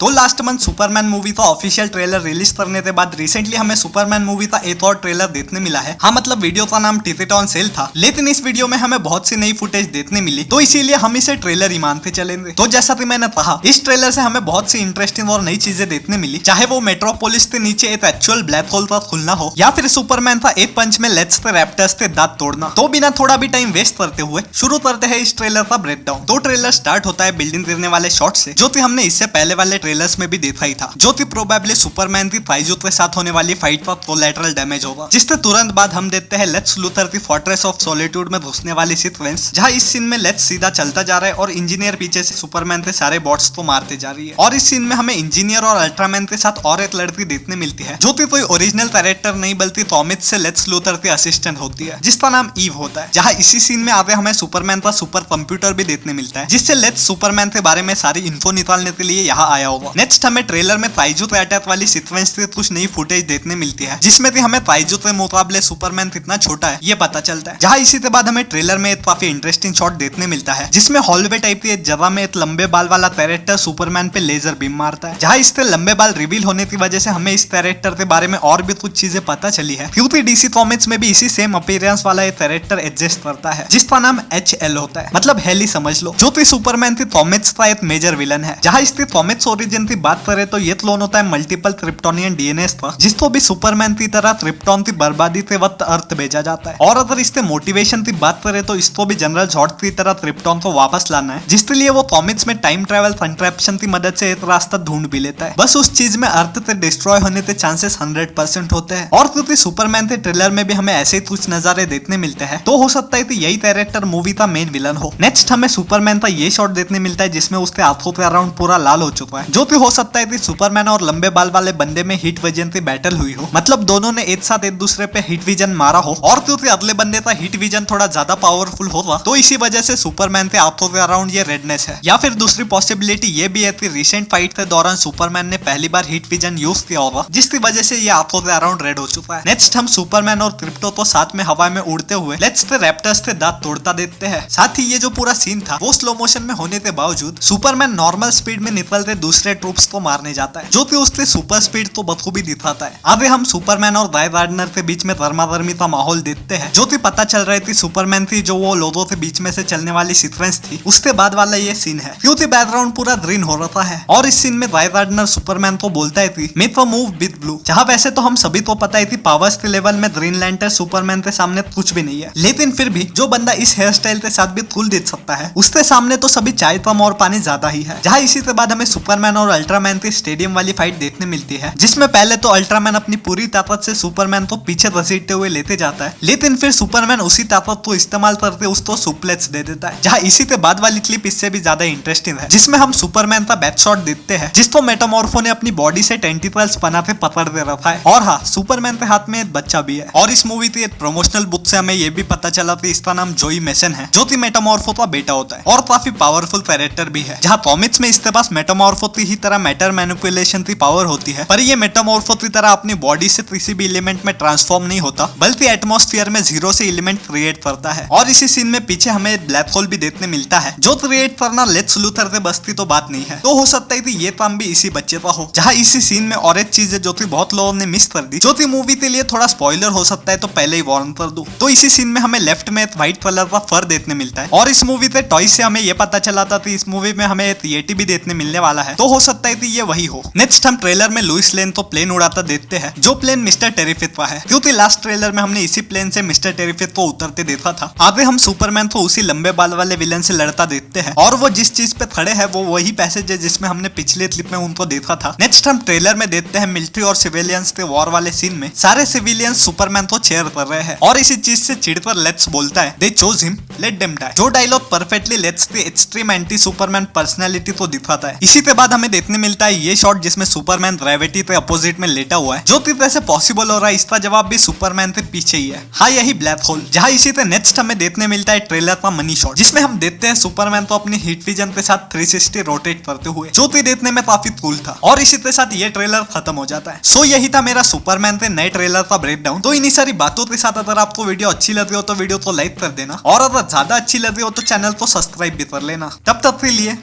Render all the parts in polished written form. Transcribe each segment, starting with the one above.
तो last month Superman movie का official trailer release करने के बाद रिसेंटली हमें सुपरमैन मूवी का एक और ट्रेलर देखने मिला है। हाँ, मतलब वीडियो का नाम टिकट ऑन सेल था, लेकिन इस वीडियो में हमें बहुत सी नई फुटेज देखने मिली, तो इसीलिए हम इसे ट्रेलर ही मानते चलेंगे। तो जैसा कि मैंने कहा, इस ट्रेलर से हमें बहुत सी इंटरेस्टिंग और नई चीजें देखने मिली, चाहे वो मेट्रोपोलिस के नीचे एक एक्चुअल ब्लैक होल का खुलना हो या फिर सुपरमैन का एक पंच में लेट्स द रैप्टर्स के दांत तोड़ना। तो बिना थोड़ा भी टाइम वेस्ट करते हुए शुरू करते हैं इस ट्रेलर का ब्रेकडाउन। तो ट्रेलर स्टार्ट होता है बिल्डिंग गिरने वाले शॉट से, जो कि हमने इससे पहले वाले ट्रेलर्स में भी देखा था, जो कि प्रोबेबली सुपरमैन की काइजू के साथ होने वाली फाइट का कोलैटरल डैमेज होगा। जिसके तुरंत बाद हम देखते हैं लेक्स लूथर की फोर्ट्रेस ऑफ सॉलिट्यूड में घुसने वाली सीक्वेंस, जहां इस सीन में लेक्स सीधा चलता जा रहा है और इंजीनियर पीछे से सुपरमैन के सारे बॉट्स को मारते जा रही है। और इस सीन में हमें इंजीनियर और अल्ट्रामैन के साथ और एक लड़की देखने मिलती है, जो कि कोई ओरिजिनल कैरेक्टर नहीं बल्कि थॉमस से लेक्स लूथर की असिस्टेंट होती है, जिसका नाम ईव होता है। जहां इसी सीन में आगे हमें सुपरमैन का सुपर कंप्यूटर भी देखने मिलता है, जिससे लेक्स सुपरमैन के बारे में सारी इन्फो निकालने के लिए यहाँ आया होगा। नेक्स्ट हमें ट्रेलर में काइजू अटैक वाली सीक्वेंस से कुछ नई फुटेज देखने मिलती है, जिसमें भी हमें काइजू के मुकाबले सुपरमैन कितना छोटा है ये पता चलता है। जहां इसी के बाद हमें ट्रेलर में एक काफी इंटरेस्टिंग शॉट देखने मिलता है, जिसमें हॉलवे टाइप की एक जगह में एक लंबे बाल वाला कैरेक्टर सुपरमैन पे लेजर बीम मारता है। जहां इसके लंबे बाल रिवील होने की वजह से हमें इस कैरेक्टर के बारे में और भी कुछ चीजें पता चली है, क्योंकि डीसी कॉमिक्स में भी इसी सेम अपीयरेंस वाला एक कैरेक्टर एग्जिस्ट करता है, जिसका नाम HL होता है, मतलब हेली समझ लो, जो कि सुपरमैन की कॉमिक्स का एक मेजर विलन है। जहां इसकी कॉमिक्स ओरिजिन की बात करें तो ये क्लोन होता है मल्टीपल क्रिप्टोनियन डीएनए था, जिसको भी सुपरमैन की तरह क्रिप्टॉन की बर्बादी के वक्त अर्थ भेजा जाता है। और अगर इसके मोटिवेशन की बात करें तो इसको भी जनरल जॉर्ड की तरह क्रिप्टॉन को वापस लाना है, जिसके लिए वो कॉमिक्स में टाइम ट्रेवल कंट्रैप्शन की मदद से एक रास्ता ढूंढ भी लेता है। बस उस चीज में अर्थ से डिस्ट्रॉय होने के चांसेस 100% होते हैं। और क्योंकि सुपरमैन के ट्रेलर में भी हमें ऐसे ही कुछ नजारे देखने मिलते हैं, तो हो सकता है कि यही कैरेक्टर मूवी का मेन विलन हो। नेक्स्ट हमें सुपरमैन का ये शॉट देखने मिलता है, जिसमें उसके आंखों के अराउंड पूरा लाल हो चुका है, जो कि हो सकता है कि सुपरमैन और लंबे बाल वाले बंदे में हीट विजन की बैटल हुई हो, मतलब दोनों ने एक साथ एक दूसरे पे हीट विजन मारा हो। और क्योंकि अगले बंदे का हीट विजन थोड़ा ज्यादा पावरफुल होगा, तो इसी वजह से सुपरमैन के आंखों के अराउंड ये रेडनेस है। या फिर दूसरी पॉसिबिलिटी ये भी है कि रिसेंट फाइट के दौरान सुपरमैन ने पहली बार हीट विजन यूज किया होगा, जिसकी वजह से ये आंखों के अराउंड रेड हो चुका है। नेक्स्ट हम सुपरमैन और क्रिप्टो को साथ में हवा में उड़ते हुए लेट्स के रैप्टर्स के दांत तोड़ता देखते हैं। साथ ही ये जो पूरा सीन था वो स्लो मोशन में होने के बावजूद सुपरमैन नॉर्मल स्पीड में निकलते दूसरे ट्रूप्स को मारने जाता है, जो कि उसके सुपर स्पीड तो बखूबी दिखाता है। आगे हम सुपरमैन और गाय गार्डनर के बीच में गर्मागर्मी का माहौल देखते हैं, जो कि पता चल रही थी सुपरमैन थी जो वो लोगों के बीच में से चलने वाली सीक्वेंस थी, उसके बाद वाला ये सीन है, क्योंकि बैकग्राउंड पूरा ग्रीन हो रहा है। और इस सीन में गाय गार्डनर सुपरमैन को बोलता है कि make a move with blue, जहां वैसे तो हम सभी को पता है कि पावर्स के लेवल में ग्रीन लैंटर्न सुपरमैन के सामने कुछ भी नहीं है, लेकिन फिर भी जो बंदा इस हेयर स्टाइल के साथ भी कूल देख सकता है, उसके सामने तो सभी चाय कम और पानी ज्यादा ही है। जहां इसी के बाद हमें सुपरमैन और अल्ट्रामैन की स्टेडियम वाली फाइट देखने मिलती है, जिसमें पहले तो अल्ट्रामैन अपनी पूरी ताकत से सुपरमैन को पीछे घसीटते हुए लेते जाता है, लेकिन फिर सुपरमैन उसी ताकत को इस्तेमाल करके उसको सुप्लेक्स दे देता है। जहां इसी के बाद वाली क्लिप इससे भी ज्यादा इंटरेस्टिंग है, जिसमें हम सुपरमैन का बैक शॉट देखते हैं, जिसको मेटामॉर्फो ने अपनी बॉडी से टेंटिकल्स बना के पकड़ दे रखा है। और हाँ, सुपरमैन के हाथ में एक बच्चा भी है। और इस मूवी की एक प्रमोशनल बुक से हमें यह भी पता चला कि इसका नाम जोई मेसन है, जो कि मेटामॉर्फो का बेटा होता है और काफी पावरफुल कैरेक्टर भी है। जहां कॉमिक्स में इसके पास मेटामॉर्फो की ही तरह मैटर मैनिपुलेशन की पावर होती है, पर ये मेटामॉर्फो की तरह अपनी बॉडी से किसी भी एलिमेंट में ट्रांसफॉर्म नहीं होता, बल्कि एटमॉस्फेयर में जीरो से एलिमेंट क्रिएट करता है। और इसी सीन में पीछे हमें ब्लैक होल भी देखने मिलता है, जो क्रिएट करना लेक्स लूथर से बस्ती तो बात नहीं है, तो हो सकता है कि ये काम भी इसी बच्चे का हो। जहां इसी सीन में और एक चीज है जो कि बहुत लोगों ने मिस कर दी, जो कि मूवी के लिए थोड़ा स्पॉइलर हो सकता है, तो पहले ही वार्न कर दूं। तो इसी सीन में हमें लेफ्ट में एक व्हाइट कलर का फर देखने मिलता है, और इस मूवी के टॉयज से हमें ये पता चला था कि इस मूवी में हमें एक येटी भी देखने मिलने वाला है, तो हो सकता है कि ये वही हो। नेक्स्ट हम ट्रेलर में लुइस लेन तो प्लेन उड़ाता देखते हैं, जो प्लेन मिस्टर टेरिफिक का है, क्योंकि लास्ट ट्रेलर में हमने इसी प्लेन से मिस्टर टेरिफिक को उतरते देखा था। आगे हम सुपरमैन को उसी लंबे बाल वाले विलन से लड़ता देखते हैं, और वो जिस चीज पे खड़े हैं वो वही पैसेज है जिसमें हमने पिछले क्लिप में उनको देखा था। नेक्स्ट हम ट्रेलर में देखते हैं मिलिट्री और सिविलियंस के वॉर वाले सीन में सारे सिविलियंस सुपरमैन को चेयर कर रहे हैं, और इसी चीज से चिढ़कर लेट्स बोलता है they chose him let them die, जो डायलॉग परफेक्टली लेट्स की एक्सट्रीम एंटी सुपरमैन पर्सनैलिटी को दिखाता है। इसी के बाद हमें देखने मिलता है ये शॉट जिसमें सुपरमैन ग्रेविटी के अपोजिट में लेटा हुआ है, जो कि कैसे पॉसिबल हो रहा है इसका जवाब भी सुपरमैन के पीछे ही है। हाँ, यही ब्लैक होल। जहां इसी से नेक्स्ट हमें देखने मिलता है ट्रेलर का मनी शॉट, जिसमें हम देखते हैं सुपरमैन को अपनी हीट विजन के साथ 360 रोटेट करते हुए, जो कि देखने में काफी कूल था। और इसी के साथ ये ट्रेलर खत्म हो जाता है। सो यही था मेरा सुपरमैन के नए ट्रेलर का ब्रेकडाउन। तो इन्हीं सारी बातों के साथ अगर आपको वीडियो अच्छी लगी हो तो वीडियो को लाइक कर देना, और अगर ज्यादा अच्छी लगी हो तो चैनल को सब्सक्राइब भी कर लेना। तब तक के लिए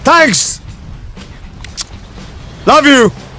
थैंक्स। Love you.